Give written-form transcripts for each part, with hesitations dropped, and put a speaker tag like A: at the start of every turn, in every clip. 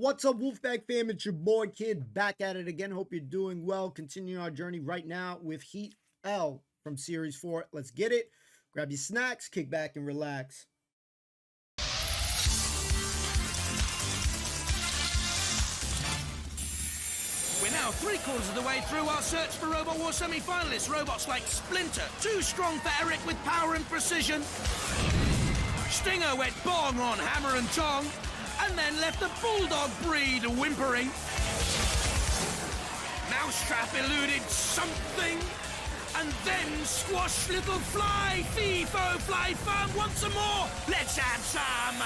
A: What's up, Wolfpack fam? It's your boy Kid back at it again. Hope you're doing well. Continuing our journey right now with Heat L from Series 4. Let's get it. Grab your snacks, kick back, and relax.
B: We're now 3/4 of the way through our search for Robot War semi-finalists. Robots like Splinter, too strong for Eric with power and precision. Stinger went bong on Hammer and Tong, and then left the Bulldog breed whimpering. Mousetrap eluded something, and then squashed Little Fly. Fee-fo, fly firm, want some more? Let's have some!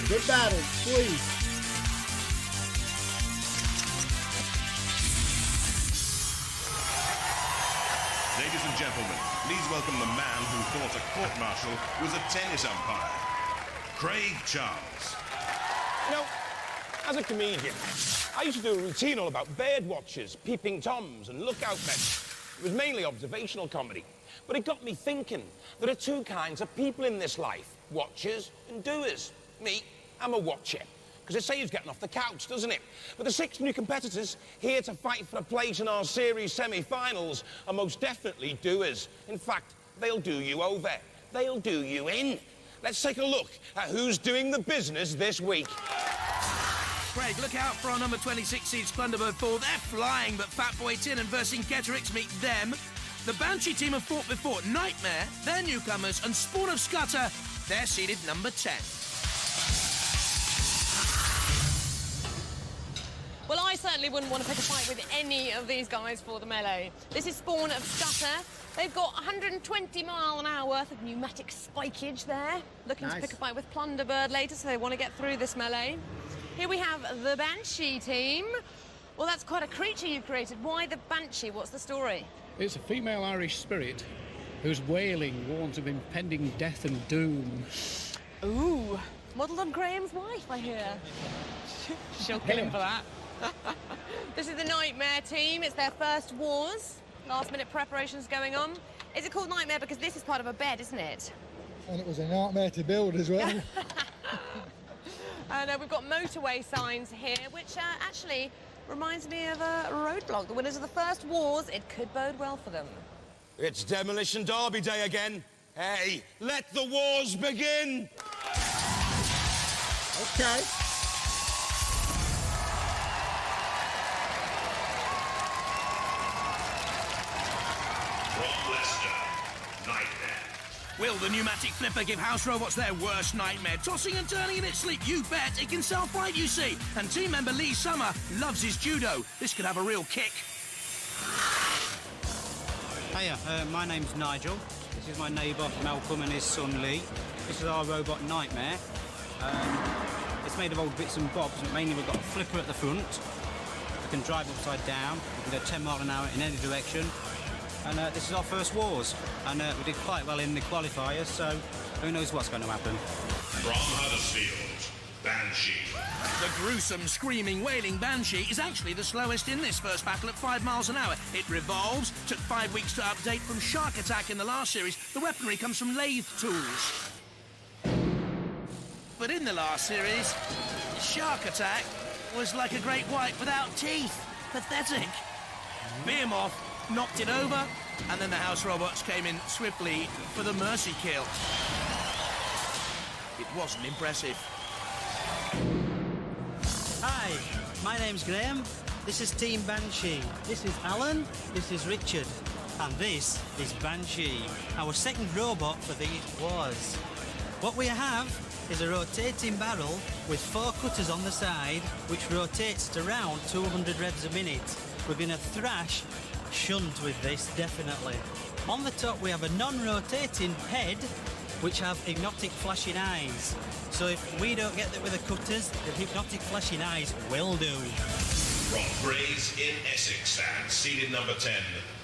A: Good battle, please.
C: Ladies and gentlemen, please welcome the man who thought a court-martial was a tennis umpire, Craig Charles.
D: You know, as a comedian, I used to do a routine all about bird watchers, peeping toms, and lookout men. It was mainly observational comedy. But it got me thinking, there are two kinds of people in this life, watchers and doers. Me, I'm a watcher, because it saves getting off the couch, doesn't it? But the 6 new competitors here to fight for a place in our series semi-finals are most definitely doers. In fact, they'll do you over. They'll do you in. Let's take a look at who's doing the business this week.
B: Craig, look out for our number 26 seed Splendorbo 4. They're flying, but Fatboy Tin and Vercingetorix meet them. The Banshee team have fought before. Nightmare, they're newcomers, and Spawn of Scudder, they're seeded number 10.
E: Well, I certainly wouldn't want to pick a fight with any of these guys for the melee. This is Spawn of Scudder. They've got 120-mile-an-hour worth of pneumatic spikage there. Looking to pick a fight with Plunderbird later, so they want to get through this melee. Here we have the Banshee team. Well, that's quite a creature you've created. Why the Banshee? What's the story?
F: It's a female Irish spirit whose wailing warns of impending death and doom.
E: Ooh, modelled on Graham's wife, I hear. She'll kill him for that. This is the Nightmare team. It's their first wars. Last-minute preparations going on. Is it called Nightmare because this is part of a bed, isn't it?
G: And it was a nightmare to build as well.
E: And we've got motorway signs here, which actually reminds me of a roadblock. The winners of the first wars, it could bode well for them.
D: It's Demolition Derby Day again. Hey, let the wars begin!
A: Okay.
B: Will the pneumatic flipper give house robots their worst nightmare? Tossing and turning in its sleep, you bet. It can self-right, you see. And team member Lee Summer loves his judo. This could have a real kick.
H: Hiya, my name's Nigel. This is my neighbour Malcolm and his son Lee. This is our robot Nightmare. It's made of old bits and bobs, but mainly we've got a flipper at the front. We can drive upside down. We can go 10 miles an hour in any direction. And this is our first wars, and we did quite well in the qualifiers, so who knows what's going to happen.
C: From Huddersfield, Banshee.
B: The gruesome, screaming, wailing Banshee is actually the slowest in this first battle at 5 miles an hour. It revolves, took 5 weeks to update from Shark Attack in the last series. The weaponry comes from lathe tools. But in the last series, Shark Attack was like a great white without teeth. Pathetic. Behemoth knocked it over, and then the house robots came in swiftly for the mercy kill. It wasn't impressive.
I: Hi, my name's Graham. This is Team Banshee. This is Alan. This is Richard. And this is Banshee, our second robot for these wars. What we have is a rotating barrel with 4 cutters on the side, which rotates at around 200 revs a minute. We're going to thrash shunt with this, definitely. On the top we have a non-rotating head which have hypnotic flashing eyes. So if we don't get there with the cutters, the hypnotic flashing eyes will do.
C: From Grays in Essex and seeded number 10,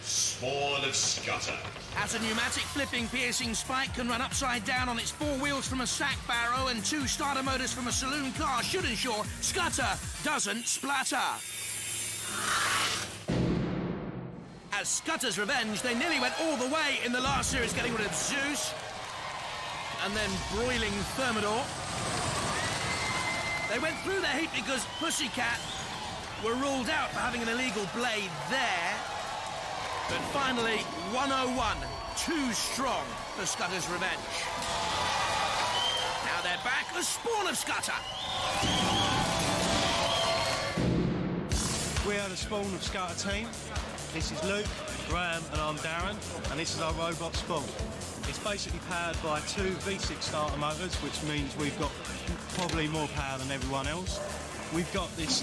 C: Spawn of Scudder.
B: As a pneumatic flipping piercing spike can run upside down on its 4 wheels from a sack barrow and 2 starter motors from a saloon car should ensure Scudder doesn't splatter. As Scudder's revenge, they nearly went all the way in the last series, getting rid of Zeus. and then broiling Thermidor. They went through their heat because Pussycat were ruled out for having an illegal blade there. But finally, 101, too strong for Scutter's revenge. Now they're back, a spawn of Scutter.
J: We are the Spawn of Scutter team. This is Luke, Graham and I'm Darren, and this is our robot Spawn. It's basically powered by two V6 starter motors, which means we've got probably more power than everyone else. We've got this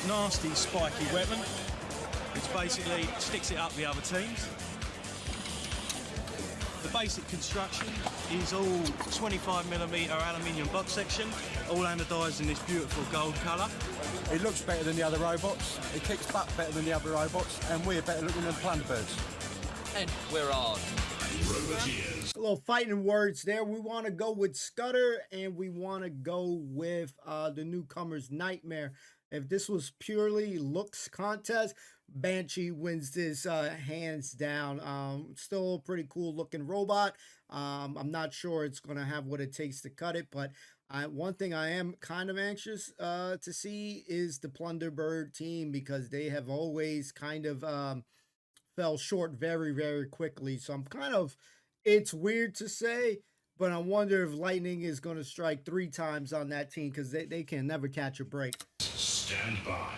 J: nasty spiky weapon, which basically sticks it up the other teams. The basic construction is all 25mm aluminium box section, all anodised in this beautiful gold colour.
K: It looks better than the other robots, it kicks butt better than the other robots, and we're better looking than Plunderbirds.
B: And we're on.
A: A little fighting words there. We want to go with Scudder, and we want to go with the newcomer's Nightmare. If this was purely looks contest, Banshee wins this hands down. Still a pretty cool looking robot. I'm not sure it's going to have what it takes to cut it, but one thing I am kind of anxious to see is the Plunderbird team, because they have always kind of fell short very, very quickly. So I'm kind of, it's weird to say, but I wonder if lightning is going to strike 3 times on that team, because they can never catch a break.
C: Stand by.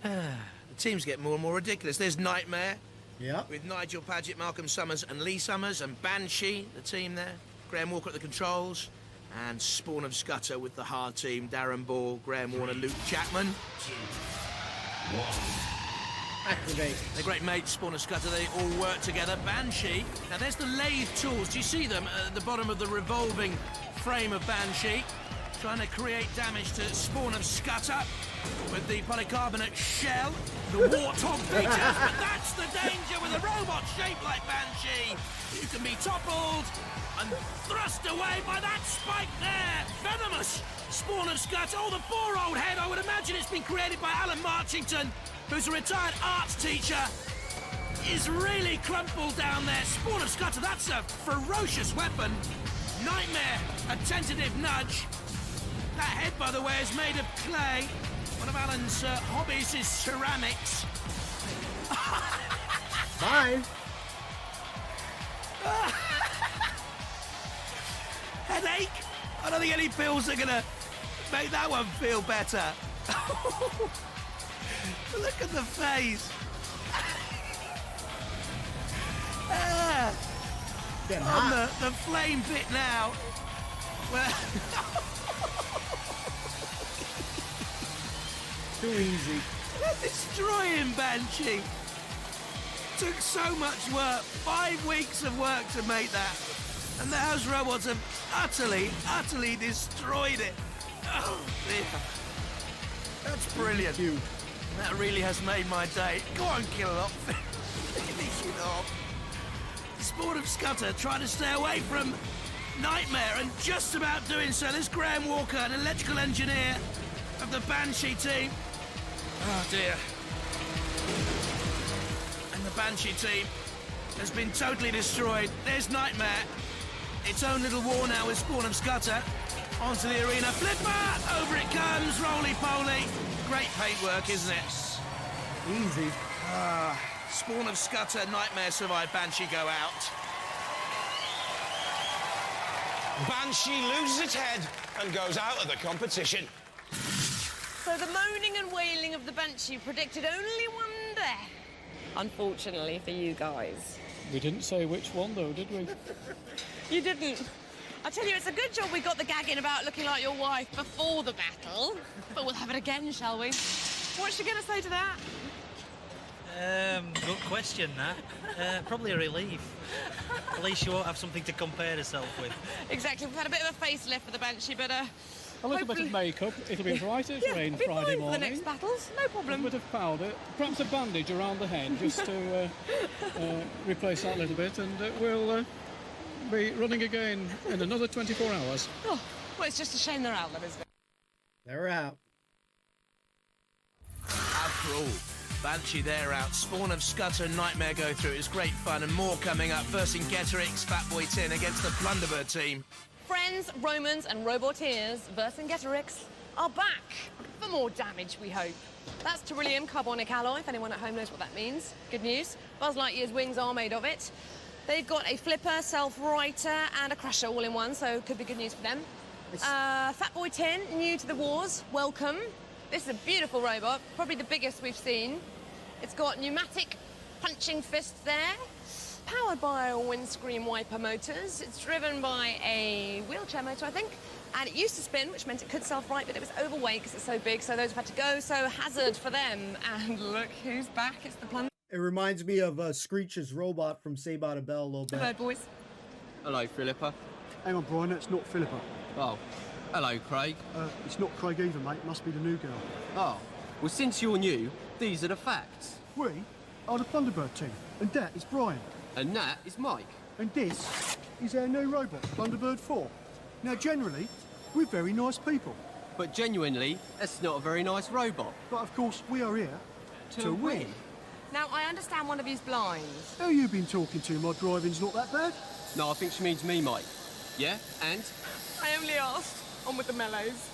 B: The teams get more and more ridiculous. There's Nightmare.
A: Yeah.
B: With Nigel Paget, Malcolm Summers and Lee Summers, and Banshee, the team there. Graham Walker at the controls. And Spawn of Scutter with the hard team. Darren Ball, Graham Warner, Luke Chapman.
C: 2, 1.
A: Activate.
B: They're great mates, Spawn of Scutter. They all work together. Banshee. Now there's the lathe tools. Do you see them at the bottom of the revolving frame of Banshee? Trying to create damage to Spawn of Scutter with the polycarbonate shell, the warthog features. But that's the danger with a robot shaped like Banshee. You can be toppled and thrust away by that spike there. Venomous Spawn of Scutter. Oh, the poor old head. I would imagine it's been created by Alan Marchington, who's a retired arts teacher. Is really crumpled down there. Spawn of Scutter, that's a ferocious weapon. Nightmare, a tentative nudge. That head, by the way, is made of clay. One of Alan's hobbies is ceramics.
A: Fine.
B: Headache? I don't think any pills are gonna make that one feel better. Look at the face. On the flame pit now. Well,
A: too easy.
B: They're destroying Banshee. Took so much work, 5 weeks of work to make that. And the house robots have utterly destroyed it. Oh dear. That's brilliant.
A: Thank you.
B: That really has made my day. Go on, kill it off. Finish it off. Spawn of Scutter trying to stay away from Nightmare, and just about doing so. There's Graham Walker, an electrical engineer of the Banshee team. Oh dear. And the Banshee team has been totally destroyed. There's Nightmare. Its own little war now with Spawn of Scutter. Onto the arena. Flipper! Over it comes. Roly-poly. Great paintwork, isn't it?
A: Easy.
B: Spawn of Scutter, Nightmare survive, Banshee go out.
D: Banshee loses its head and goes out of the competition.
E: So the moaning and wailing of the Banshee predicted only one death. Unfortunately for you guys.
F: We didn't say which one, though, did we?
E: You didn't. I tell you, it's a good job we got the gagging about looking like your wife before the battle. But we'll have it again, shall we? What's she going to say to that?
I: Good question, that. Probably a relief. At least she won't have something to compare herself with.
E: Exactly. We've had a bit of a facelift for the Banshee, but
F: A little bit of makeup. It'll be bright as rain
E: be
F: Friday
E: fine
F: morning.
E: for the next battles, no problem.
F: A bit of powder, perhaps a bandage around the head, just to replace that a little bit, and we'll be running again in another 24 hours.
E: Oh, well, it's just a shame they're out, then, isn't it?
A: They're out.
B: After all, Banshee they're out. Spawn of Scudder and Nightmare go through. It's great fun and more coming up. Vercingetorix, Fatboy Tin against the Plunderbird team.
E: Friends, Romans and Roboteers, Vercingetorix are back for more damage, we hope. That's Beryllium carbonic alloy, if anyone at home knows what that means. Good news. Buzz Lightyear's wings are made of it. They've got a flipper, self-righter and a crusher all in one, so could be good news for them. Fatboy Tin, new to the wars, welcome. This is a beautiful robot, probably the biggest we've seen. It's got pneumatic punching fists there, powered by windscreen wiper motors. It's driven by a wheelchair motor, I think. And it used to spin, which meant it could self-right, but it was overweight because it's so big, so those have had to go, so hazard for them. And look who's back, it's the Plunder.
A: It reminds me of Screech's robot from Saved by the Bell a little bit.
E: Hello, boys.
L: Hello, Philippa.
K: Hang on, Brian, that's not Philippa.
L: Oh, hello, Craig.
K: It's not Craig either, mate. It must be the new girl.
L: Oh, well, since you're new, these are the facts.
K: We are the Thunderbird team, and that is Brian.
L: And that is Mike.
K: And this is our new robot, Thunderbird 4. Now, generally, we're very nice people.
L: But genuinely, that's not a very nice robot.
K: But of course, we are here to win.
E: Now, I understand one of you's blind.
K: Who you been talking to? My driving's not that bad.
L: No, I think she means me, Mike. Yeah, and?
E: I only asked. On with the mellows.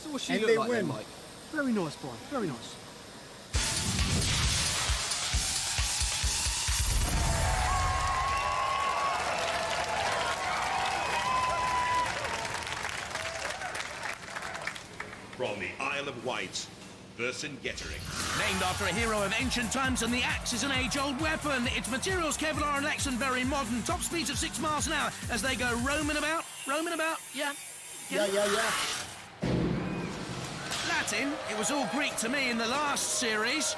L: So what's she
A: And
L: look
A: they
L: like then,
A: win.
L: Mike?
K: Very nice, Brian. Very nice.
C: From the Isle of Wight, Vercingetorix.
B: Named after a hero of ancient times, and the axe is an age-old weapon. Its materials, Kevlar and Lex, and very modern. Top speeds of 6 miles an hour as they go roaming about, yeah. Latin, it was all Greek to me in the last series,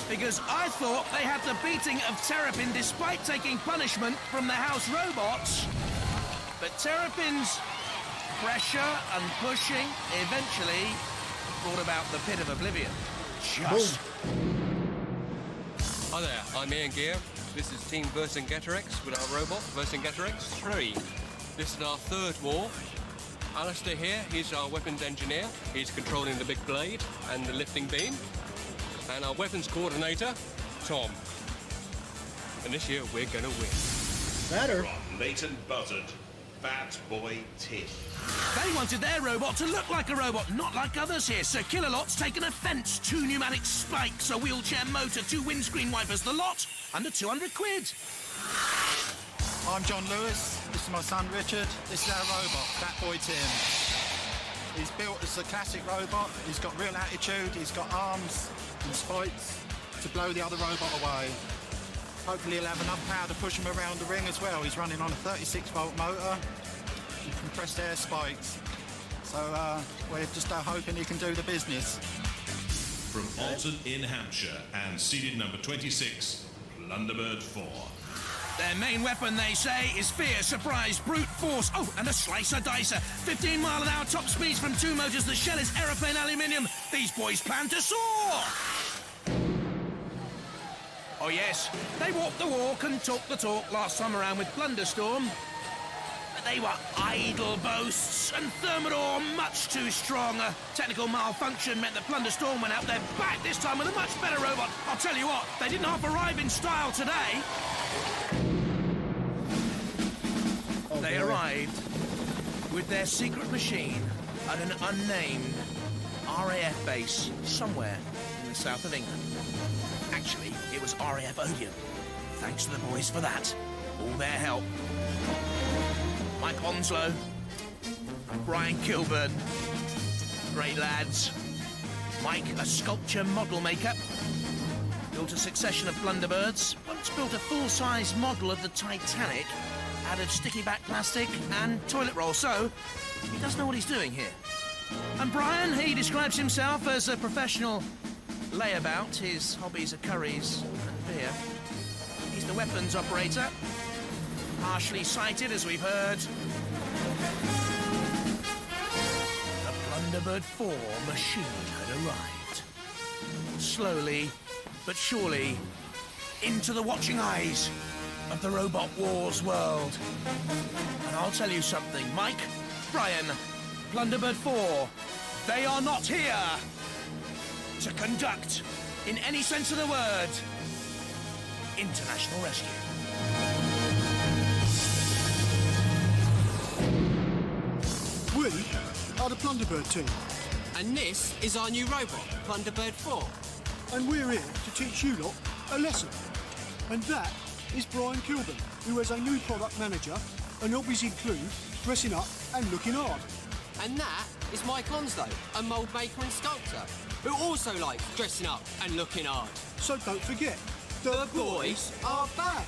B: because I thought they had the beating of Terrapin despite taking punishment from the house robots. But Terrapin's pressure and pushing eventually brought about the pit of oblivion. Just.
M: Hi there, I'm Ian Gear. This is Team Vercingetorix with our robot, Vercingetorix 3. This is our third war. Alistair here, he's our weapons engineer. He's controlling the big blade and the lifting beam. And our weapons coordinator, Tom. And this year, we're gonna win.
A: Better.
C: From Leighton Buzzard, Fatboy Tin.
B: They wanted their robot to look like a robot, not like others here. So Killalot's taken offence. 2 pneumatic spikes, a wheelchair motor, 2 windscreen wipers. The lot, under 200 quid.
N: I'm John Lewis. This is my son Richard. This is our robot, Fatboy Tin. He's built as a classic robot. He's got real attitude. He's got arms and spikes to blow the other robot away. Hopefully he'll have enough power to push him around the ring as well. He's running on a 36-volt motor and compressed air spikes. So we're just hoping he can do the business.
C: From Alton in Hampshire and seeded number 26, Plunderbird 4.
B: Their main weapon, they say, is fear, surprise, brute force. Oh, and a slicer-dicer. 15-mile-an-hour top speeds from 2 motors. The shell is aeroplane aluminium. These boys plan to soar. Oh, yes, they walked the walk and talked the talk last time around with Blunderstorm. But they were idle boasts, and Thermidor much too strong. A technical malfunction meant that Blunderstorm went out there back this time with a much better robot. I'll tell you what, they didn't half arrive in style today. They arrived with their secret machine at an unnamed RAF base somewhere in the south of England. Actually, it was RAF Odeon. Thanks to the boys for that. All their help. Mike Onslow, Brian Kilburn, great lads. Mike, a sculpture model maker, built a succession of Blunderbirds, once built a full-size model of the Titanic, added sticky back plastic and toilet roll, so he does know what he's doing here. And Brian, he describes himself as a professional layabout. His hobbies are curries and beer. He's the weapons operator, partially sighted, as we've heard. The Plunderbird 4 machine had arrived. Slowly, but surely, into the watching eyes of the Robot Wars world. And I'll tell you something, Mike, Brian, Plunderbird 4, they are not here to conduct in any sense of the word. International rescue.
O: We are the Plunderbird team.
L: And this is our new robot, Plunderbird 4.
O: And we're here to teach you lot a lesson. And that is Brian Kilburn, who has a new product manager, and hobbies include dressing up and looking hard.
L: And that is Mike Onslow, a mould maker and sculptor, who also likes dressing up and looking hard.
O: So don't forget, the boys are back.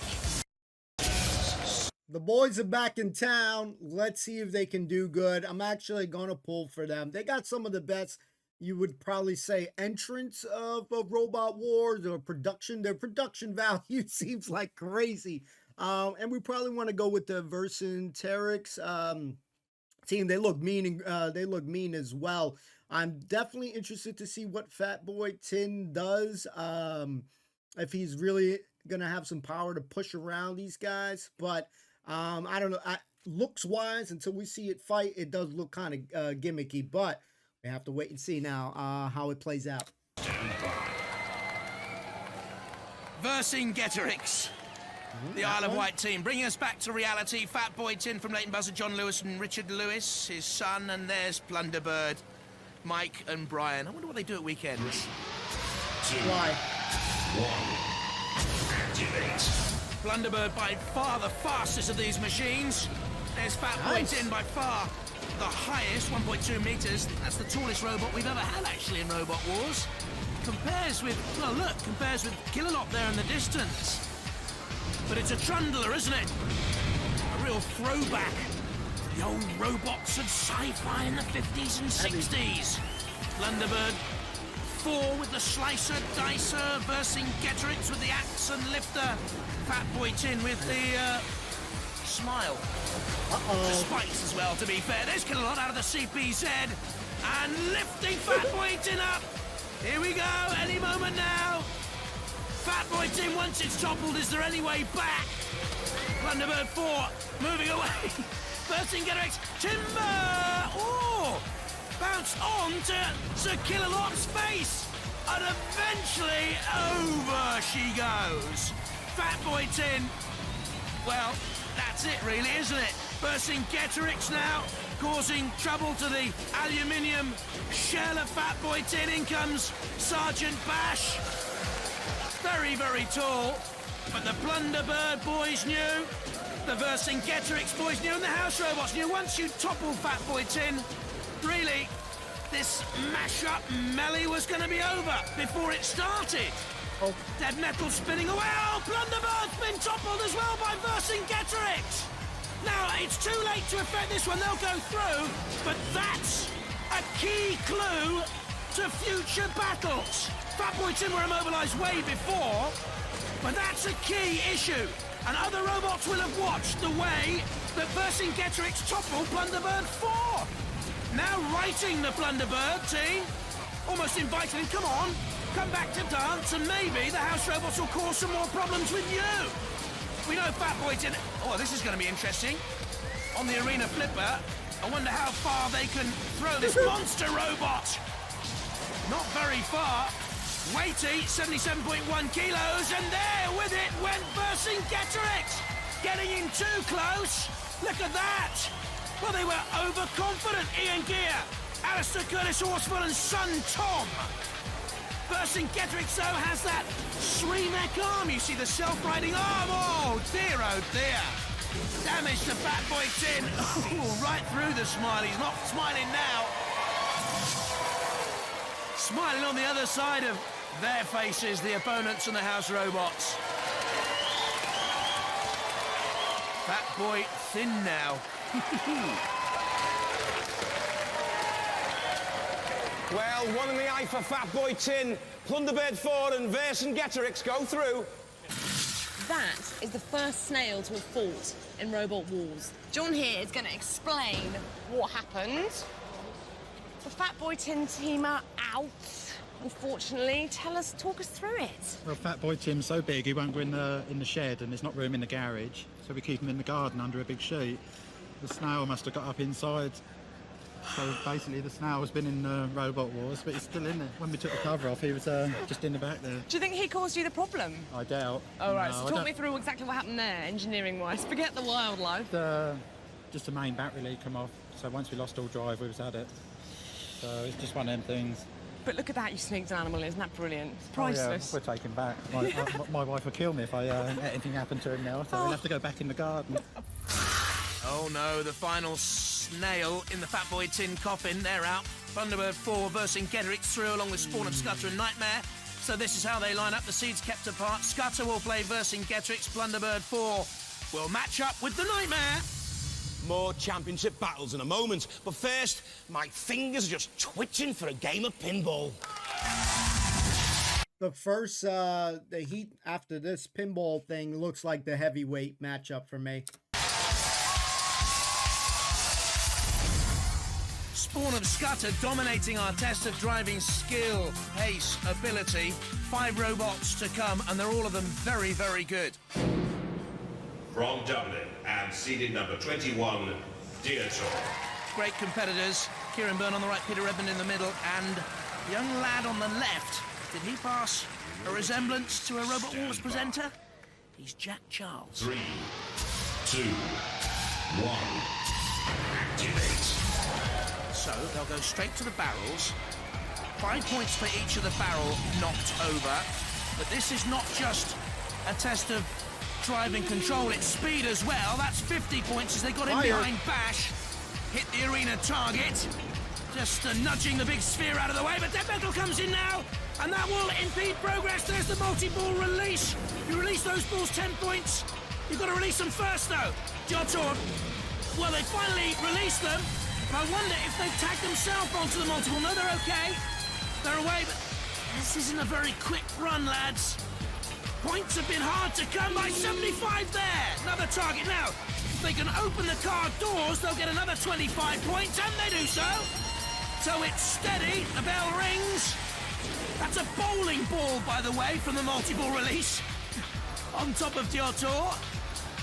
A: The boys are back in town. Let's see if they can do good. I'm actually going to pull for them. They got some of the best, you would probably say, entrants of Robot Wars or production. Their production value seems like crazy. And we probably want to go with the Vercingetorix team. They look mean. They look mean as well. I'm definitely interested to see what Fat Boy Tin does. If he's really going to have some power to push around these guys. But I don't know. Looks wise, until we see it fight, it does look kind of gimmicky. But we have to wait and see now how it plays out.
B: Vercingetorix. The Isle of Wight team, bringing us back to reality. Fat Boy Tin from Leighton Buzzard, John Lewis and Richard Lewis, his son, and there's Plunderbird, Mike and Brian. I wonder what they do at weekends.
C: 2, 1, activate.
B: Plunderbird by far the fastest of these machines. There's Fat Boy Tin, by far the highest, 1.2 meters. That's the tallest robot we've ever had, actually, in Robot Wars. Compares with, well, look, compares with Killalop there in the distance. But it's a trundler, isn't it? A real throwback to the old robots of sci-fi in the 50s and 60s. Plunderbird 4 with the slicer, dicer, Vercingetorix with the axe and lifter. Fat Boy Tin with the smile. The spikes as well, to be fair. There's Killalot out of the CPZ and lifting Fat Boy Tin up. Here we go, any moment now. Fat Boy Tin, once it's toppled, is there any way back? Plunderbird 4 moving away. Vercingetorix, timber! Oh! Bounced on to Sir Killalop's face. And eventually over she goes. Fat Boy Tin. Well, that's it really, isn't it? Vercingetorix now causing trouble to the aluminium shell of Fat Boy Tin. In comes Sergeant Bash. Very, very tall, but the Plunderbird boys knew, the Vercingetorix boys knew, and the House Robots knew. Once you topple Fat Boy Tin, really, this mash-up melee was going to be over before it started. Oh. Dead metal spinning away. Oh, Plunderbird's been toppled as well by Vercingetorix. Now, it's too late to affect this one. They'll go through, but that's a key clue to future battles. Fat Boy Tin were immobilised way before, but that's a key issue. And other robots will have watched the way that Vercingetorix toppled Plunderbird 4. Now righting the Plunderbird team, almost inviting them, come on, come back to dance, and maybe the House Robots will cause some more problems with you. We know Fat Boy Tin. Oh, this is going to be interesting. On the arena flipper, I wonder how far they can throw this monster robot. Not very far. Weighty, 77.1 kilos, and there with it went Vercingetorix. Getting in too close. Look at that. Well, they were overconfident, Ian Gear, Alistair Curtis Horsfall and son Tom. Vercingetorix, though, has that Sreemec arm. You see the self-riding arm. Oh, dear, oh, dear. Damage to Fat Boy Tin. Oh, right through the smile. He's not smiling now. Smiling on the other side of their faces, the opponents and the House Robots. Fat Boy Thin now.
D: Well, one in the eye for Fat Boy Tin. Plunderbird 4 and Vercingetorix go through.
E: That is the first snail to have fought in Robot Wars. John here is going to explain what happened. The Fat Boy Tin team are out, unfortunately. Talk us through it.
P: Well, Fat Boy Tim's so big he won't go in the shed, and there's not room in the garage, so we keep him in the garden under a big sheet. The snail must have got up inside So basically, the snail's been in Robot Wars, but he's still in there. When we took the cover off, he was just in the back there.
E: Do you think he caused you the problem?
P: I doubt.
E: Oh, right,
P: No,
E: so talk me through exactly what happened there, engineering-wise. Forget the wildlife.
P: Just the main battery lead come off, so once we lost all drive, we was at it. So it's just one of them things.
E: But look at that, you sneaked an animal in. Isn't that brilliant? It's
P: Oh, yeah,
E: priceless.
P: we're taking back. My wife would kill me if anything happened to him now, so we'll have to go back in the garden.
B: Oh no, the final snail in the Fat Boy tin coffin. They're out. Thunderbird 4 versing Getterix through along with Spawn of Scudder and Nightmare. So this is how they line up. The seeds kept apart. Scudder will play versing Getterix. Blunderbird 4 will match up with the Nightmare.
D: More championship battles in a moment. But first, my fingers are just twitching for a game of pinball.
A: The first, the heat after this pinball thing looks like the heavyweight matchup for me.
B: Spawn of Scudder dominating our test of driving skill, pace, ability. 5 robots to come, and they're all of them very, very good.
C: From Dublin and seeded number 21, Dietor.
B: Great competitors. Kieran Byrne on the right, Peter Redmond in the middle, and young lad on the left. Did he pass a resemblance to a Robot Wars presenter? He's Jack Charles.
C: 3, 2, 1, activate.
B: So they'll go straight to the barrels. 5 points for each of the barrel knocked over. But this is not just a test of driving control, it's speed as well. That's 50 points as they got in behind Bash. Hit the arena target. Just nudging the big sphere out of the way, but Dead Metal comes in now, and that will impede progress. There's the multi-ball release. You release those balls, 10 points. You've got to release them first, though. Johathan, well, they finally released them, but I wonder if they've tagged themselves onto the multiple. No, they're okay. They're away, but this isn't a very quick run, lads. Points have been hard to come by. 75 there. Another target now. If they can open the car doors, they'll get another 25 points, and they do so. So it's steady. The bell rings. That's a bowling ball, by the way, from the multi-ball release. On top of Dietor.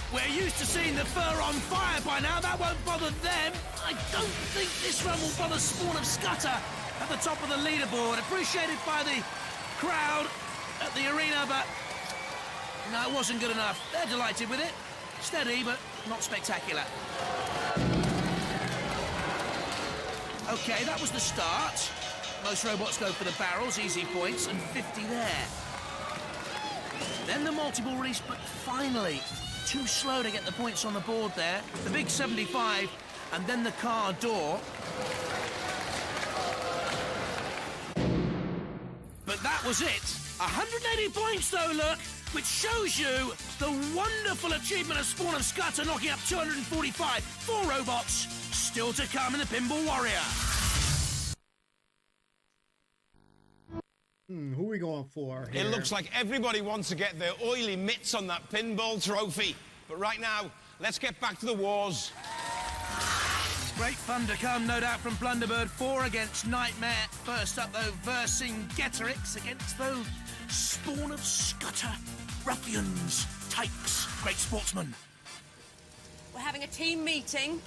B: We're used to seeing the fur on fire by now. That won't bother them. I don't think this one will bother Spawn of Scudder at the top of the leaderboard. Appreciated by the crowd at the arena, but no, it wasn't good enough. They're delighted with it. Steady, but not spectacular. Okay, that was the start. Most robots go for the barrels, easy points, and 50 there. Then the multi-ball release, but finally, too slow to get the points on the board there. The big 75, and then the car door. But that was it. 180 points, though, look, which shows you the wonderful achievement of Spawn of Scudder, knocking up 245. 4 robots still to come in the Pinball Warrior.
A: Who are we going for here?
D: It looks like everybody wants to get their oily mitts on that pinball trophy. But right now, let's get back to the wars.
B: Great fun to come, no doubt, from Blunderbird 4 against Nightmare. First up, though, versing Getterix against those Spawn of Scudder. Ruffians, tykes, great sportsmen.
E: We're having a team meeting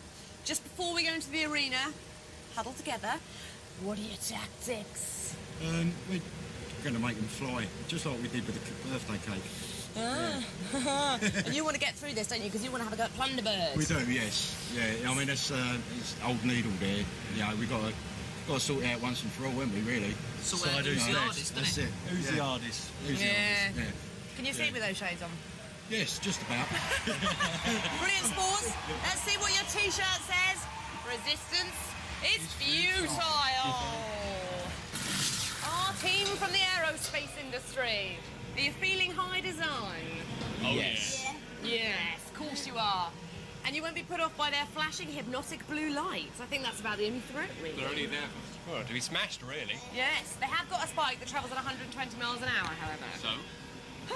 E: just before we go into the arena. Huddle together. What are your tactics?
P: We're going to make them fly, just like we did with the birthday cake.
E: And you want to get through this, don't you? Because you want to have a go at Blunderbird.
P: We do, yes. Yeah, I mean, it's old needle there. Yeah, we've got to sort it out once and for all, haven't we, really?
E: Sort out who's the hardest,
P: That's it. Who's the hardest? Who's the hardest? Yeah.
E: Can you see it with those shades on?
P: Yes, just about.
E: Brilliant, Spawns. Let's see what your T-shirt says. Resistance is futile. Our team from the aerospace industry. Are you feeling high design?
D: Oh, yes.
E: Yes, of course you are. And you won't be put off by their flashing hypnotic blue lights. I think that's about the only threat, really.
M: They're only there to be smashed, really.
E: Yes, they have got a spike that travels at 120 miles an hour, however.
M: So?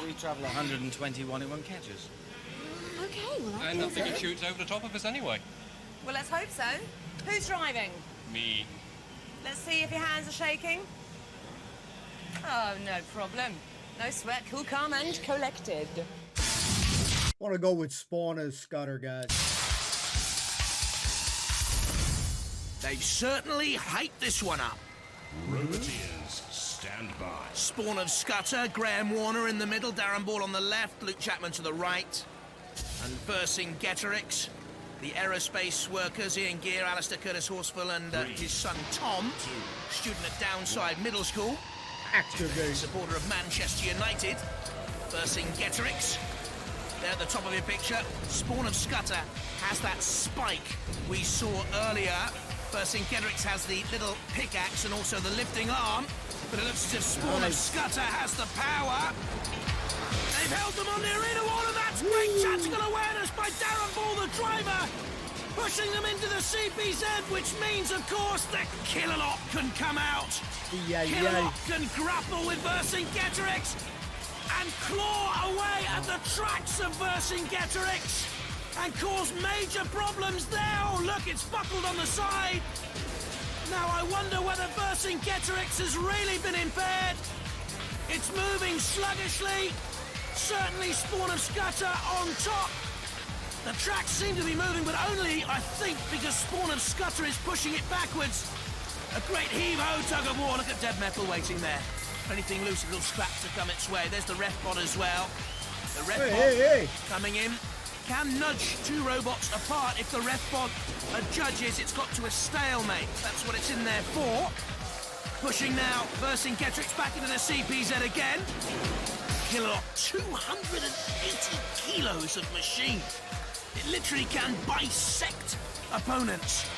H: We travel 121, it won't catch us.
E: Okay, well,
M: And nothing that shoots over the top of us anyway.
E: Well, let's hope so. Who's driving?
M: Me.
E: Let's see if your hands are shaking. Oh, no problem. No sweat, cool, calm, and collected.
A: Want to go with Spawn as Scudder, guys.
B: They They've certainly hyped this one up.
C: Roboteers, stand by.
B: Spawn of Scudder, Graham Warner in the middle, Darren Ball on the left, Luke Chapman to the right. And Vercingetorix, the aerospace workers, Ian Gear, Alistair Curtis Horsfall, and his son Tom, student at Downside Middle School.
A: Activate.
B: Supporter of Manchester United. Vercingetorix. There at the top of your picture, Spawn of Scudder has that spike we saw earlier. Vercingetorix has the little pickaxe and also the lifting arm, but it looks as if Spawn of Scudder has the power. They've held them on the arena wall, and that's great tactical awareness by Darren Ball, the driver, pushing them into the CPZ, which means, of course, that Killalot can come out. Killalot can grapple with Vercingetorix and claw away at the tracks of Vercingetorix and cause major problems there. Oh, look, it's buckled on the side. Now, I wonder whether Vercingetorix has really been impaired. It's moving sluggishly. Certainly Spawn of Scudder on top. The tracks seem to be moving, but only, I think, because Spawn of Scudder is pushing it backwards. A great heave-ho tug of war. Look at Dead Metal waiting there. Anything loose, a little scrap to come its way. There's the ref pod as well. The ref pod coming in. Can nudge two robots apart if the ref pod judges it's got to a stalemate. That's what it's in there for. Pushing now, Vercingetorix back into the CPZ again. Killalot, 280 kilos of machine. It literally can bisect opponents.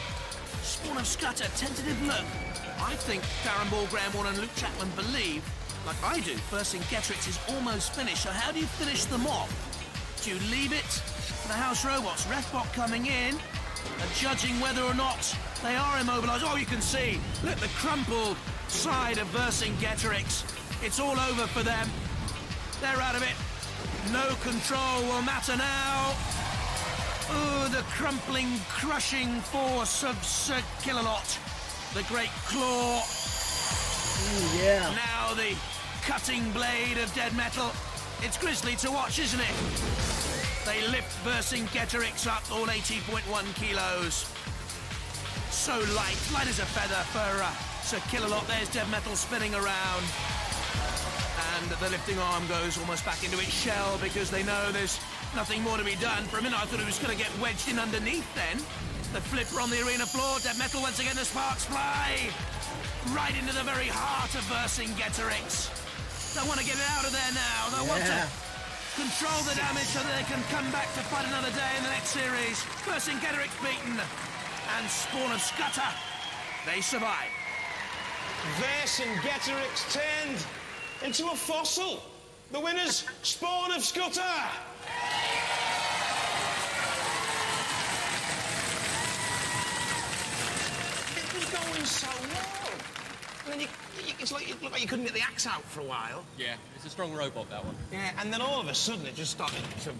B: Spawn of Scudder, tentative look. I think Darren Ball, Graham Warner and Luke Chapman believe, like I do, Vercingetorix is almost finished. So how do you finish them off? Do you leave it for the house robots? Refbot coming in and judging whether or not they are immobilised. Oh, you can see, look, the crumpled side of Vercingetorix. It's all over for them. They're out of it. No control will matter now. Oh, the crumpling, crushing force of Sir Killalot. The great claw.
A: Ooh, yeah.
B: Now the cutting blade of Dead Metal. It's grisly to watch, isn't it? They lift Vercingetorix up, all 80.1 kilos. So light as a feather for Sir Killalot. There's Dead Metal spinning around. And the lifting arm goes almost back into its shell because they know there's nothing more to be done. For a minute, I thought it was going to get wedged in underneath then. The flipper on the arena floor. Dead Metal once again, the sparks fly. Right into the very heart of Vercingetorix. They want to get it out of there now. They want to control the damage so that they can come back to fight another day in the next series. Vercingetorix beaten. And Spawn of Scudder, they survive.
D: Vercingetorix turned into a fossil. The winner's Spawn of Scudder. It was going so well. And then it's like it looked like you couldn't get the axe out for a while.
M: Yeah, it's a strong robot, that one.
D: Yeah, and then all of a sudden it just started to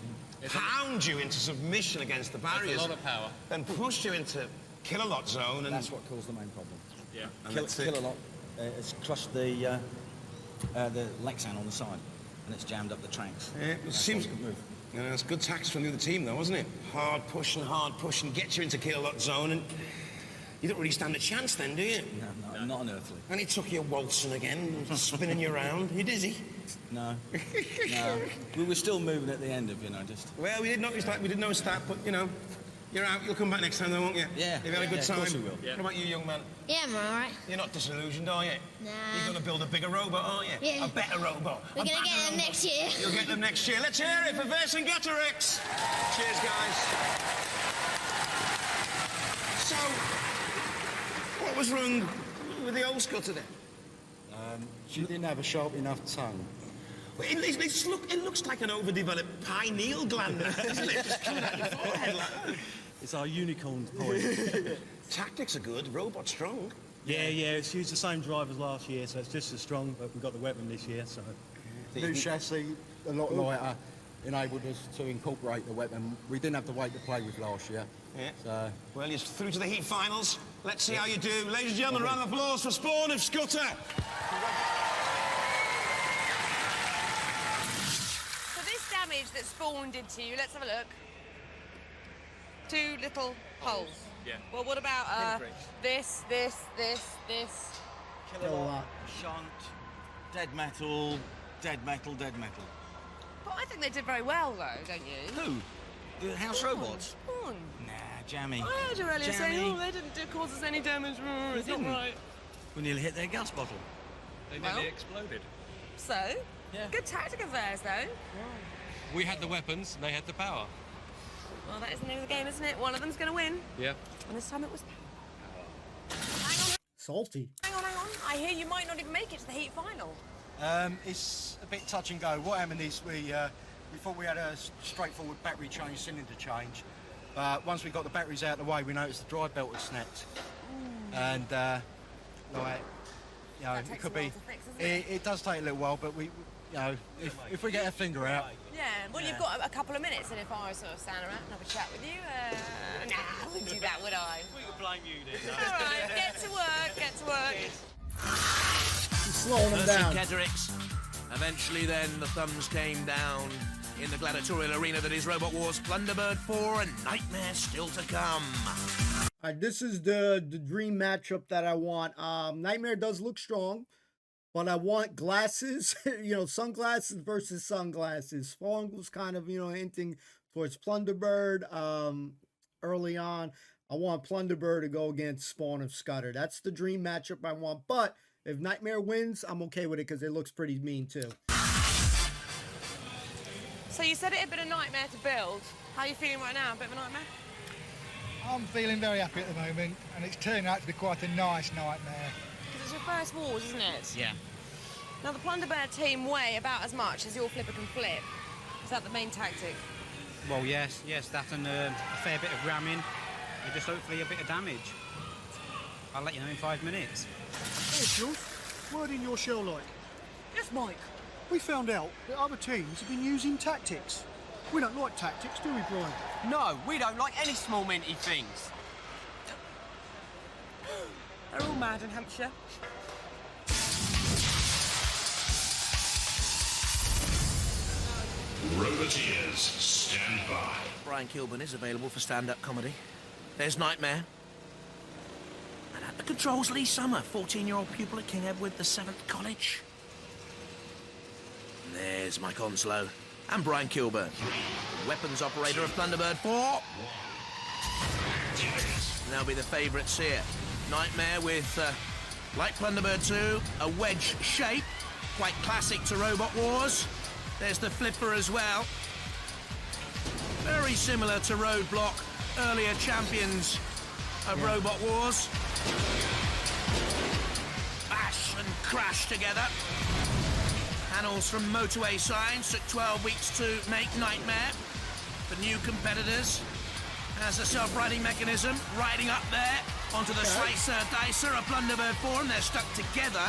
D: pound you into submission against the barriers.
M: It's a lot of power.
D: Then pushed you into Killalot zone. And
P: that's what caused the main problem.
M: Yeah.
P: Killalot has crushed the Lexan on the side, and it's jammed up the tracks.
D: Yeah, it seems good move. Yeah, it's good tactics from the other team, though, wasn't it? Hard pushing, gets you into Killalot zone, and you don't really stand a chance then, do you?
P: No, not unearthly.
D: And it took you waltzing again, spinning you around. You dizzy?
P: No. We were still moving at the end of, just...
D: Well, we did notice that, but, you're out. You'll come back next time, though, won't you?
P: Yeah.
D: You've had a good time.
P: Of course we will.
D: Yeah. What about you, young man?
E: Yeah, I'm all right.
D: You're not disillusioned, are you?
E: Nah.
D: You're going to build a bigger robot, aren't you?
E: Yeah.
D: A better robot.
E: We're going to get them next year.
D: You'll get them next year. Let's hear it for Vercingetorix. Cheers, guys. So, what was wrong with the old Scudder then?
K: She didn't have a sharp enough tongue.
D: Well, it looks like an overdeveloped pineal gland, doesn't it? Just coming out your forehead like that.
K: It's our unicorn point.
D: Tactics are good, robot strong.
K: Yeah, it's used the same drive as last year, so it's just as strong, but we've got the weapon this year, so... New chassis, a lot lighter, enabled us to incorporate the weapon. We didn't have the weight to play with last year.
D: Yeah.
K: So...
D: Well, you're through to the heat finals. Let's see how you do. Ladies and gentlemen, round of applause for Spawn of Scudder.
E: So this damage that Spawn did to you, let's have a look. 2 little holes.
L: Yeah.
E: Well, what about this?
Q: Kilowatt, shunt, dead metal, dead metal, dead metal.
E: But I think they did very well, though, don't you?
Q: Who? The house robots?
E: Come on.
Q: Nah, jammy.
E: I heard you earlier saying,
Q: Jammy.
E: oh, they didn't cause us any damage. It's not
Q: didn't.
E: right.
Q: We nearly hit their gas bottle.
M: They
E: Well.
M: nearly exploded.
E: So, good tactic of theirs, though.
M: We had the weapons, and they had the power.
E: Well, that is the name of the game, isn't it? One of them's going to win.
M: Yeah.
E: And this time it was...
A: Salty.
E: Hang on. I hear you might not even make it to the heat final.
K: It's a bit touch and go. What happened is we thought we had a straightforward battery change, cylinder change, but once we got the batteries out of the way, we noticed the drive belt had snapped. And like, you know,
E: That
K: it
E: takes
K: could
E: a while
K: be.
E: to fix, doesn't it?
K: It does take a little while, but we you know, if we get our finger out.
E: Yeah, well, you've got a couple of minutes, and if I was sort of standing around and have a chat with you, nah, I wouldn't do that, would I?
L: We could blame you, then.
E: All right, get to work.
A: He's slowing him down.
B: Ketterix. Eventually, then, the thumbs came down in the gladiatorial arena that is Robot Wars Plunderbird 4, and Nightmare still to come.
A: All right, this is the dream matchup that I want. Nightmare does look strong, but I want glasses, sunglasses versus sunglasses. Spawn was kind of, hinting towards Plunderbird early on. I want Plunderbird to go against Spawn of Scudder. That's the dream matchup I want. But if Nightmare wins, I'm okay with it because it looks pretty mean too.
E: So you said it had been a nightmare to build. How are you feeling right now? A bit of a nightmare?
G: I'm feeling very happy at the moment, and it's turned out to be quite a nice nightmare.
E: Because it's your first wars, isn't it?
Q: Yeah.
E: Now, the Plunderbird team weigh about as much as your flipper can flip. Is that the main tactic?
H: Well, yes, that and a fair bit of ramming, and just hopefully a bit of damage. I'll let you know in 5 minutes.
O: Hey, Jules, word in your shell like.
E: Yes, Mike.
O: We found out that other teams have been using tactics. We don't like tactics, do we, Brian?
L: No, we don't like any small minty things.
E: They're all mad in Hampshire.
C: Roboteers, stand by.
B: Brian Kilburn is available for stand-up comedy. There's Nightmare. And at the controls, Lee Summer, 14-year-old pupil at King Edward VII College. And there's Mike Onslow and Brian Kilburn, weapons operator of Plunderbird 4. And they'll be the favourites here. Nightmare with, like Plunderbird 2, a wedge shape, quite classic to Robot Wars. There's the flipper as well. Very similar to Roadblock, earlier champions of Robot Wars. Bash and crash together. Panels from motorway signs took 12 weeks to make Nightmare. For new competitors, has a self-riding mechanism riding up there onto the Slicer Dicer of Plunderbird 4, and they're stuck together.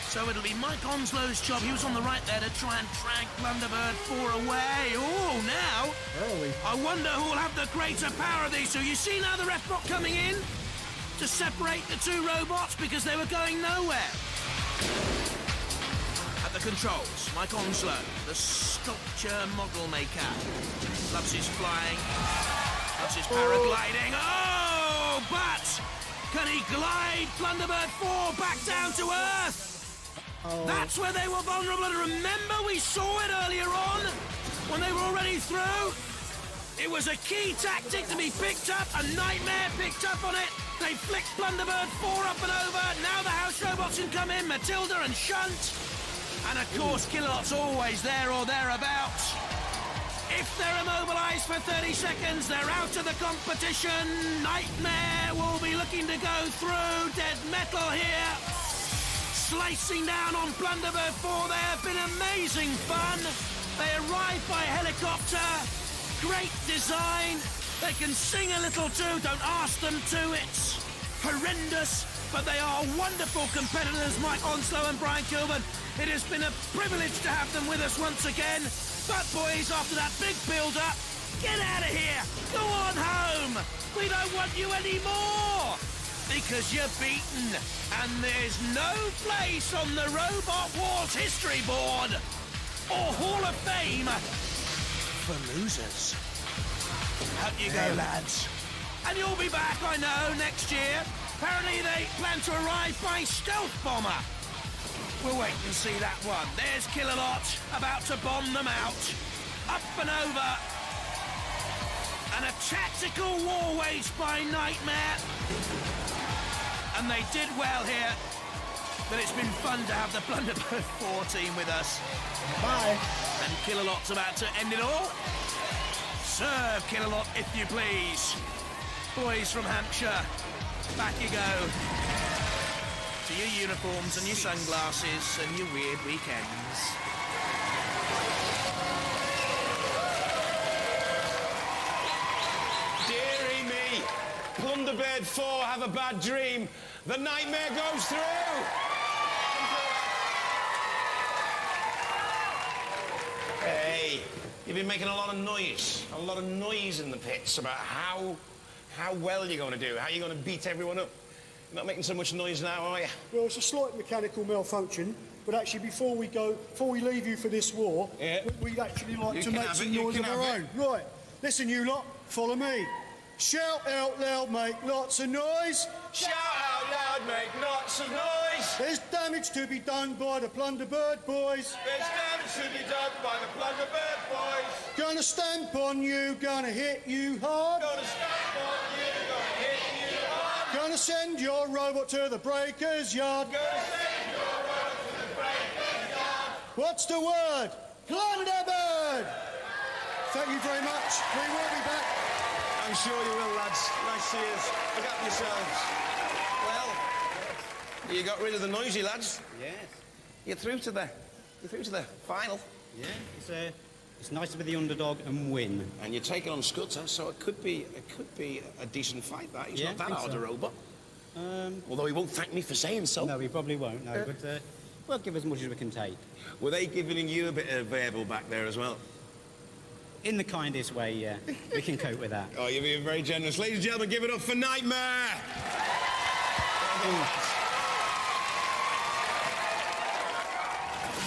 B: So it'll be Mike Onslow's job. He was on the right there to try and drag Plunderbird 4 away. Oh, now.
A: Early. I
B: wonder who will have the greater power of these two. You see now the ref bot coming in to separate the two robots because they were going nowhere. At the controls, Mike Onslow, the sculpture model maker. Loves his flying, loves his paragliding. Oh, but can he glide Plunderbird 4 back down to Earth? That's where they were vulnerable, and remember we saw it earlier on when they were already through. It was a key tactic to be picked up, a Nightmare picked up on it. They flicked Plunderbird 4 up and over. Now the house robots can come in, Matilda and Shunt. And of course, Kilot's always there or thereabouts. If they're immobilised for 30 seconds, they're out of the competition. Nightmare will be looking to go through. Dead Metal here. Slicing down on Plunderbird 4. They have been amazing fun. They arrive by helicopter. Great design. They can sing a little too. Don't ask them to. It's horrendous. But they are wonderful competitors, Mike Onslow and Brian Kilburn. It has been a privilege to have them with us once again. But boys, after that big build-up, get out of here. Go on home. We don't want you anymore. Because you're beaten, and there's no place on the Robot Wars history board or Hall of Fame for losers. Out you go, lads. And you'll be back, I know, next year. Apparently they plan to arrive by stealth bomber. We'll wait and see that one. There's Killalot about to bomb them out. Up and over. And a tactical war waste by Nightmare. And they did well here. But it's been fun to have the Blunderbird 4 team with us.
A: Bye.
B: And Killalot's about to end it all. Serve, Killalot, if you please. Boys from Hampshire, back you go. To your uniforms and your sunglasses and your weird weekends.
D: Dearie me, Blunderbird 4 have a bad dream. The nightmare goes through. Hey, you've been making a lot of noise in the pits about how well you're going to do, how you're going to beat everyone up. You're not making so much noise now, are you?
O: Well, it's a slight mechanical malfunction, but actually before we leave you for this war, we'd actually like to make some noise of our own. Right, listen you lot, follow me. Shout out loud, make lots of noise.
D: Shout out loud, make lots of noise.
O: There's damage to be done by the Blunderbird boys.
D: There's damage to be done by the Blunderbird boys.
O: Gonna stamp on you, gonna hit you hard.
D: Gonna stamp on you, gonna hit you hard.
O: Gonna send your robot to the breaker's yard.
D: Gonna send your robot to the breaker's yard.
O: What's the word? Blunderbird! Thank you very much. We will be back.
D: I'm sure you will, lads. Nice cheers. Look after yourselves. Well, you got rid of the noisy lads.
H: Yes.
D: You're through to the final.
H: Yeah, it's nice to be the underdog and win.
D: And you're taking on Scudder, so it could be a decent fight. That he's not that hard a robot. Although he won't thank me for saying so.
H: No, he probably won't. No, but we'll give as much as we can take.
D: Were they giving you a bit of verbal back there as well?
H: In the kindest way, yeah. We can cope with that.
D: Oh, you're being very generous. Ladies and gentlemen, give it up for Nightmare!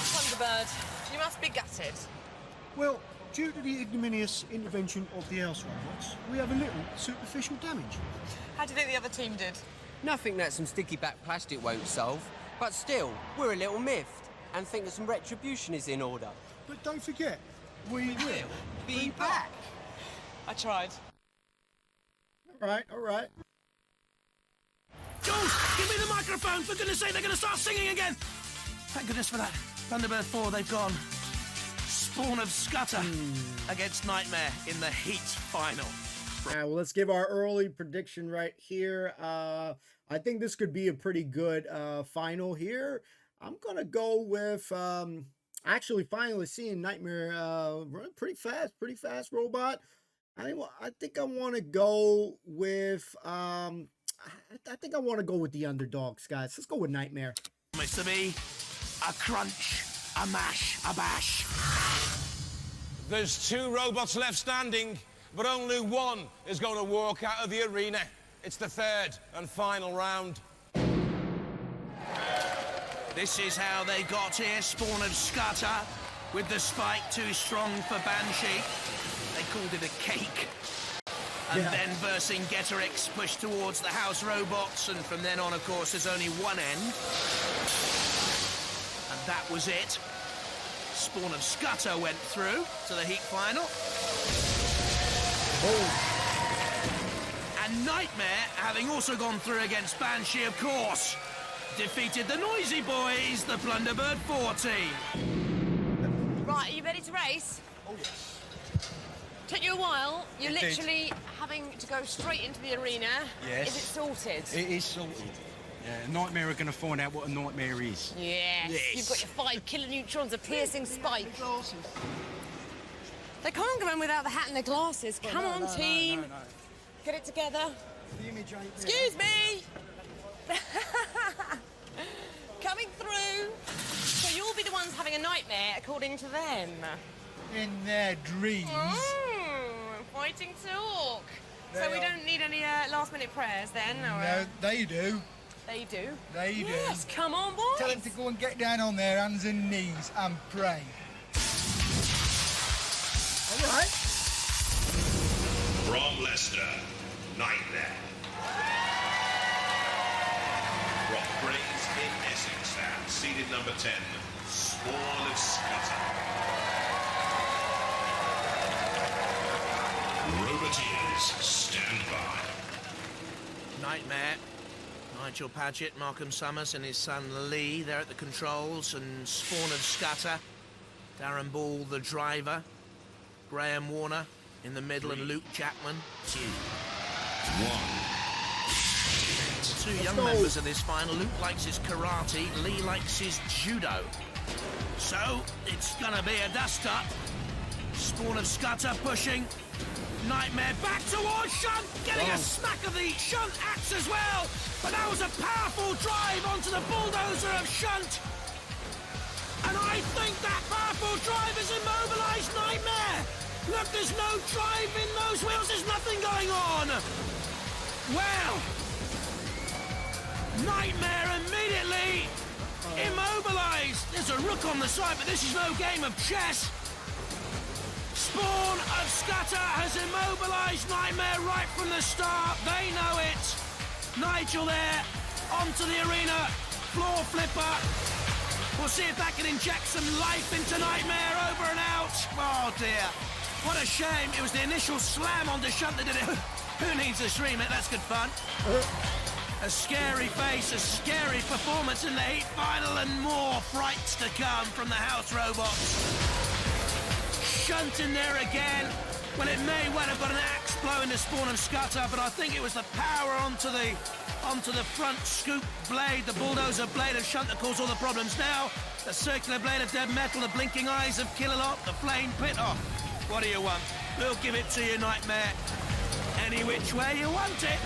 E: Thunderbird, you must be gutted.
O: Well, due to the ignominious intervention of the house robots, we have a little superficial damage.
E: How do you think the other team did?
L: Nothing that some sticky back plastic won't solve. But still, we're a little miffed and think that some retribution is in order.
O: But don't forget, we will
L: be back.
E: I tried.
A: All right.
B: Jones, give me the microphone. For goodness sake, they're going to start singing again. Thank goodness for that. Thunderbird 4, they've gone. Spawn of Scudder against Nightmare in the Heat final.
A: All right, well, let's give our early prediction right here. I think this could be a pretty good final here. I'm going to go with... actually finally seeing Nightmare run pretty fast robot. I think I want to go with the underdogs, guys. Let's go with Nightmare.
B: It's to be a crunch, a mash, a bash.
D: There's 2 robots left standing, but only one is going to walk out of the arena. It's the 3rd and final round.
B: This is how they got here, Spawn of Scudder, with the spike too strong for Banshee. They called it a cake. And then Vercingetorix pushed towards the house robots, and from then on, of course, there's only one end. And that was it. Spawn of Scudder went through to the Heat final. And Nightmare, having also gone through against Banshee, of course, defeated the Noisy Boys, the Blunderbird 4 team.
E: Right, are you ready to race?
K: Oh, yes.
E: Took you a while. You're
K: It did.
E: literally having to go straight into the arena.
K: Yes.
E: Is it sorted?
K: It is sorted. Yeah, Nightmare are going to find out what a nightmare is.
E: Yes. You've got your 5 kilonewtrons of piercing spike. They can't go in without the hat and the glasses. Come on, team.
K: No.
E: Get it together.
K: The image ain't there.
E: Excuse me. Coming through. So you'll be the ones having a nightmare, according to them.
G: In their dreams.
E: Fighting talk. So
G: They
E: we
G: are-
E: don't need any last-minute prayers then? Or,
G: No, they do.
E: They do?
G: They do.
E: Yes, come on, boys.
G: Tell them to go and get down on their hands and knees and pray.
A: All right.
C: From Leicester, Nightmare. From Grays in Essex and seeded number 10, Spawn of Scuttle. Roboteers, stand by.
B: Nightmare. Nigel Paget, Markham Summers and his son Lee, they're at the controls, and Spawn of Scuttle. Darren Ball, the driver. Graham Warner in the middle, and Luke Jackman.
C: 2, 1.
B: Two young members of this final. Luke likes his karate, Lee likes his judo. So, it's gonna be a dust-up. Spawn of Scuttle pushing. Nightmare back towards Shunt, getting a smack of the Shunt axe as well. But that was a powerful drive onto the bulldozer of Shunt. And I think that powerful drive has immobilised Nightmare. Look, there's no drive in those wheels, there's nothing going on. Well, Nightmare immediately immobilised. There's a rook on the side, but this is no game of chess. Spawn of Scuttle has immobilised Nightmare right from the start. They know it. Nigel there, onto the arena, floor flipper. We'll see if that can inject some life into Nightmare. Over and out. Oh dear, what a shame. It was the initial slam onto Shunt that did it. Who needs to stream it? That's good fun. A scary face, a scary performance in the heat final, and more frights to come from the house robots. Shunt in there again. Well, it may well have got an axe blow in the Spawn of Scuttle, but I think it was the power onto the front scoop blade, the bulldozer blade of Shunt that caused all the problems. Now, the circular blade of dead metal, the blinking eyes of Killalot, the flame pit. Oh, what do you want? We'll give it to you, Nightmare. Any which way you want it.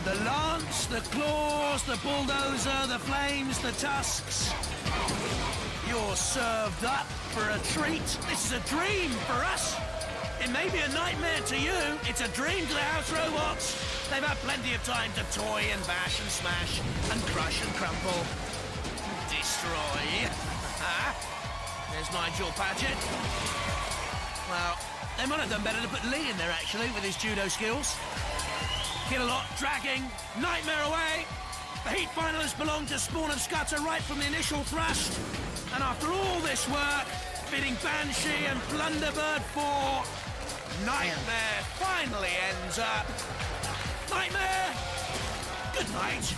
B: The lance, the claws, the bulldozer, the flames, the tusks. You're served up for a treat. This is a dream for us. It may be a nightmare to you. It's a dream to the house robots. They've had plenty of time to toy and bash and smash and crush and crumple. Destroy. There's Nigel Paget. Well, they might have done better to put Lee in there, actually, with his judo skills. Killalot dragging Nightmare away. The heat finalists belong to Spawn of Scuttle right from the initial thrust. And after all this work, bidding Banshee and Plunderbird for Nightmare finally ends up. Nightmare, good night.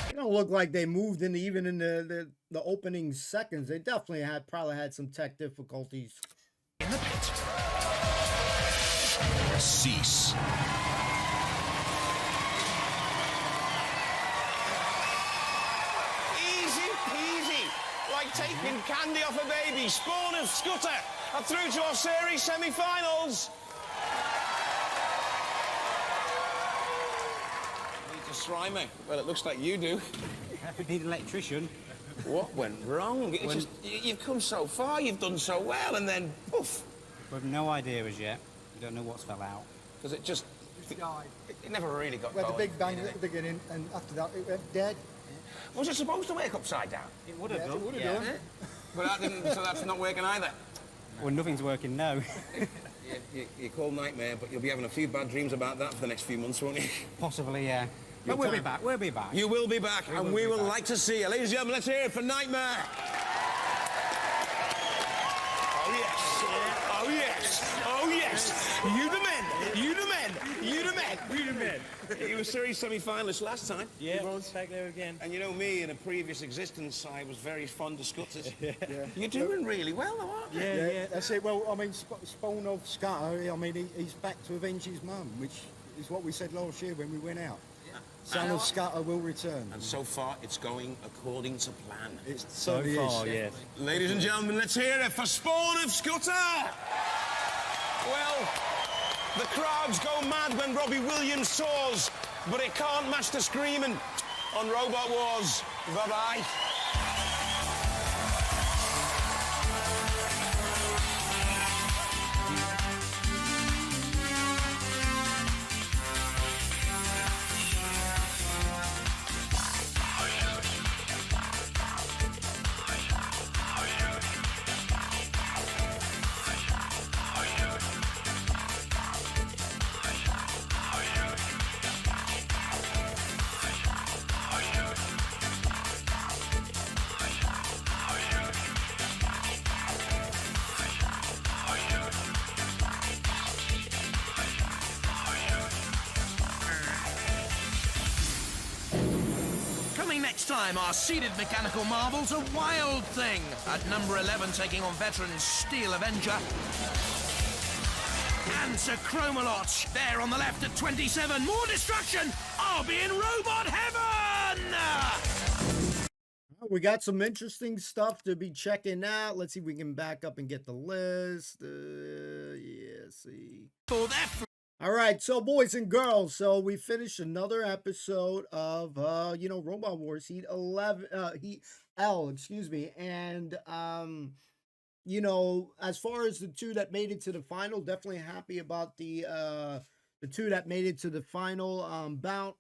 A: It don't look like they moved in even in the opening seconds. They definitely probably had some tech difficulties.
B: In the pit.
C: Cease.
D: Like taking candy off a baby. Spawn of Scuttle are through to our series semi-finals. Need to try me? Well, it looks like you do.
H: We need an electrician.
D: What went wrong? You've come so far, you've done so well, and then poof.
H: We've no idea as yet. We don't know what's fell out.
D: Because it just died. It never really got
G: We had
D: going.
G: the big bang at the beginning, and after that it went dead.
D: Was it supposed to wake upside down?
H: It would have done.
G: It would have done.
D: But that didn't, so that's not working either.
H: Well, nothing's working now.
D: You call Nightmare, but you'll be having a few bad dreams about that for the next few months, won't you?
H: Possibly, yeah. But we'll be back. We'll be back.
D: You will be back, and we will like to see you. Ladies and gentlemen, let's hear it for Nightmare. Oh, yes. Oh, yes. Oh, yes. You the men. You the men. You the men. You the men. You were series semi-finalist last time.
J: Yeah, back there again.
D: And you know me, in a previous existence, I was very fond of Scutters. Yeah. You're doing really well, though, aren't you?
G: Yeah. That's it. Well, I mean, Spawn of Scuttle, I mean, he's back to avenge his mum, which is what we said last year when we went out. Son of Scuttle will return.
D: And so far, it's going according to plan.
G: It certainly is.
J: Yes.
D: Ladies and gentlemen, let's hear it for Spawn of Scuttle! Well, the crowds go mad when Robbie Williams tours, but it can't match the screaming on Robot Wars. Bye-bye.
B: This time, our seeded mechanical marvel's a wild thing. At number 11, taking on veteran Steel Avenger. And Sir Chromalot, there on the left at 27. More destruction! I'll be in robot heaven!
A: We got some interesting stuff to be checking out. Let's see if we can back up and get the list. Yeah, see. All right, so boys and girls, so we finished another episode of Robot Wars Heat 11 Heat L, excuse me. And as far as the two that made it to the final, definitely happy about the two that made it to the final bout.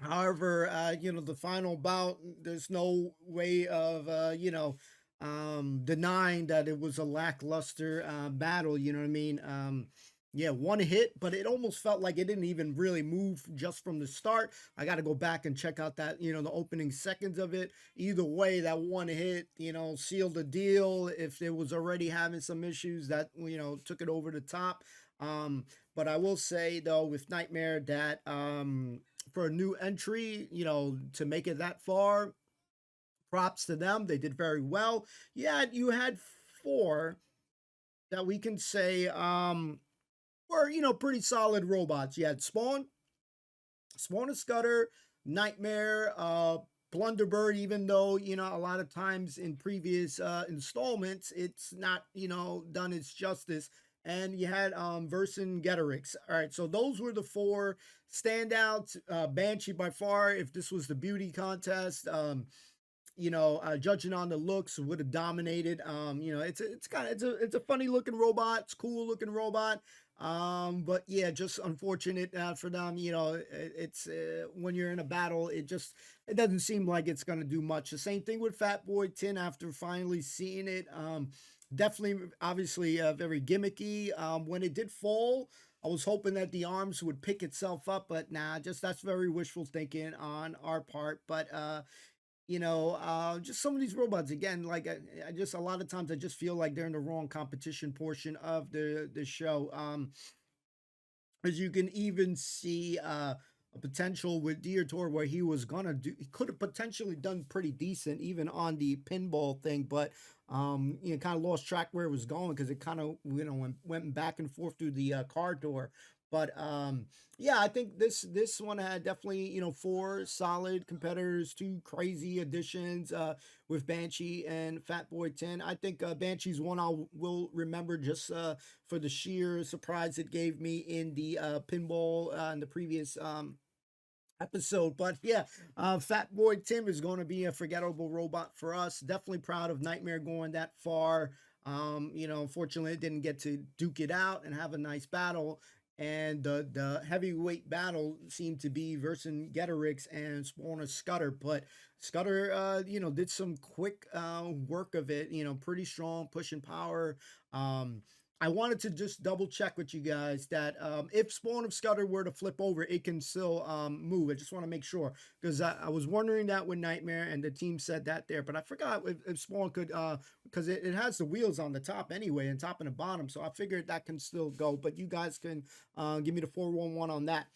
A: However, the final bout, there's no way of denying that it was a lackluster battle, you know what I mean? Yeah, one hit, but it almost felt like it didn't even really move just from the start. I got to go back and check out that, the opening seconds of it. Either way, that one hit, sealed the deal. If it was already having some issues, that, took it over the top. But I will say, though, with Nightmare that for a new entry, to make it that far, props to them. They did very well. Yeah, you had 4 that we can say were, pretty solid robots. You had Spawn and Scudder, Nightmare, Blunderbird, even though, a lot of times in previous installments, it's not, done its justice. And you had Vercingetorix. All right, so those were the 4 standouts. Banshee by far, if this was the beauty contest, judging on the looks, would have dominated. It's a funny looking robot. It's cool looking robot. But yeah, just unfortunate for them. It's when you're in a battle, it doesn't seem like it's gonna do much. The same thing with Fat Boy Tin after finally seeing it. Definitely, obviously, very gimmicky. When it did fall, I was hoping that the arms would pick itself up, but nah, that's very wishful thinking on our part. But just some of these robots, again, like I just, a lot of times I just feel like they're in the wrong competition portion of the show. As you can even see a potential with Dietor where he could have potentially done pretty decent even on the pinball thing, but kind of lost track where it was going because it kind of went back and forth through the car door. But yeah, I think this one had definitely 4 solid competitors, 2 crazy additions with Banshee and Fat Boy 10. I think Banshee's one will remember just for the sheer surprise it gave me in the pinball in the previous episode. But yeah, Fat Boy Tim is going to be a forgettable robot for us. Definitely proud of Nightmare going that far. Unfortunately it didn't get to duke it out and have a nice battle. And the heavyweight battle seemed to be Vercingetorix and Spawner Scudder. But Scudder, did some quick work of it, pretty strong, pushing power. I wanted to just double check with you guys that if Spawn of Scudder were to flip over, it can still move. I just want to make sure, because I was wondering that with Nightmare, and the team said that there, but I forgot if Spawn could, because it has the wheels on the top anyway, and top and the bottom, so I figured that can still go, but you guys can give me the 411 on that.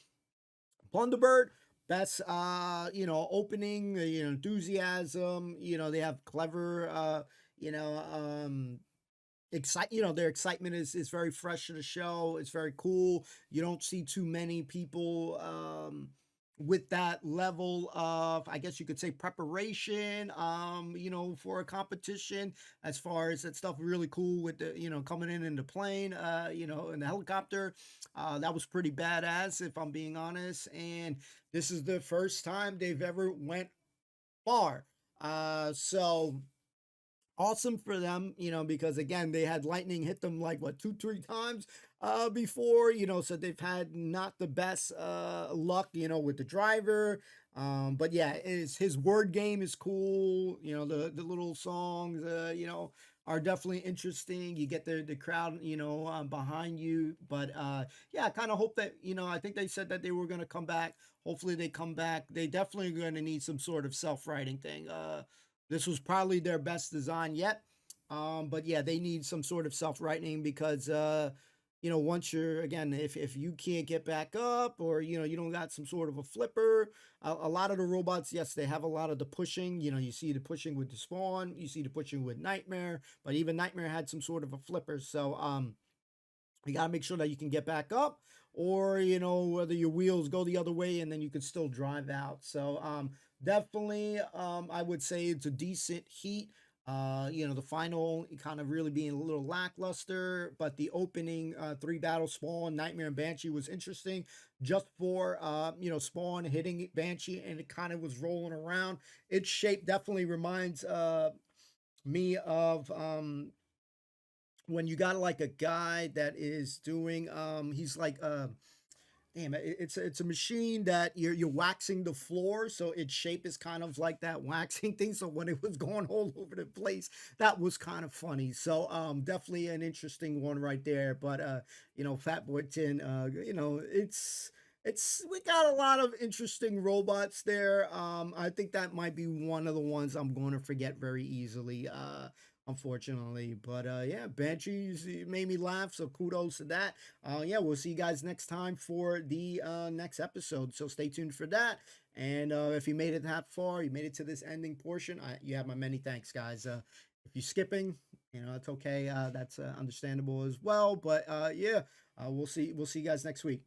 A: Blunderbird, that's opening, enthusiasm, they have clever, their excitement is very fresh to the show. It's very cool. You don't see too many people with that level of, I guess you could say, preparation for a competition, as far as that stuff. Really cool with the coming in the plane, in the helicopter. That was pretty badass, if I'm being honest. And this is the first time they've ever went far, so awesome for them, because again, they had lightning hit them like 2-3 times before, so they've had not the best luck, with the driver. But yeah, his word game is cool. The little songs, are definitely interesting. You get the crowd, behind you. But yeah, I kind of hope that, I think they said that they were going to come back. Hopefully they come back. They definitely going to need some sort of self-writing thing. This was probably their best design yet. But yeah, they need some sort of self-writing, because you know, once you're, again, if you can't get back up, or, you know, you don't got some sort of a flipper, a lot of the robots, yes, they have a lot of the pushing. You know, you see the pushing with the Spawn, you see the pushing with Nightmare, but even Nightmare had some sort of a flipper. So, you got to make sure that you can get back up, or, you know, whether your wheels go the other way and then you can still drive out. So, definitely, I would say it's a decent heat. You know, the final kind of really being a little lackluster, but the opening 3 battle Spawn, Nightmare, and Banshee was interesting, just for you know, Spawn hitting Banshee and it kind of was rolling around. Its shape definitely reminds me of when you got like a guy that is doing he's like damn it, it's a machine that you're waxing the floor, so its shape is kind of like that waxing thing. So when it was going all over the place, that was kind of funny. So definitely an interesting one right there. But you know, Fatboy Tin, you know, it's we got a lot of interesting robots there. I think that might be one of the ones I'm going to forget very easily. Unfortunately, but yeah, Banshees made me laugh, so kudos to that. Yeah, we'll see you guys next time for the next episode, so stay tuned for that. And if you made it that far, you made it to this ending portion, you have my many thanks, guys. If you're skipping, you know, it's okay. That's understandable as well. But yeah, we'll see you guys next week.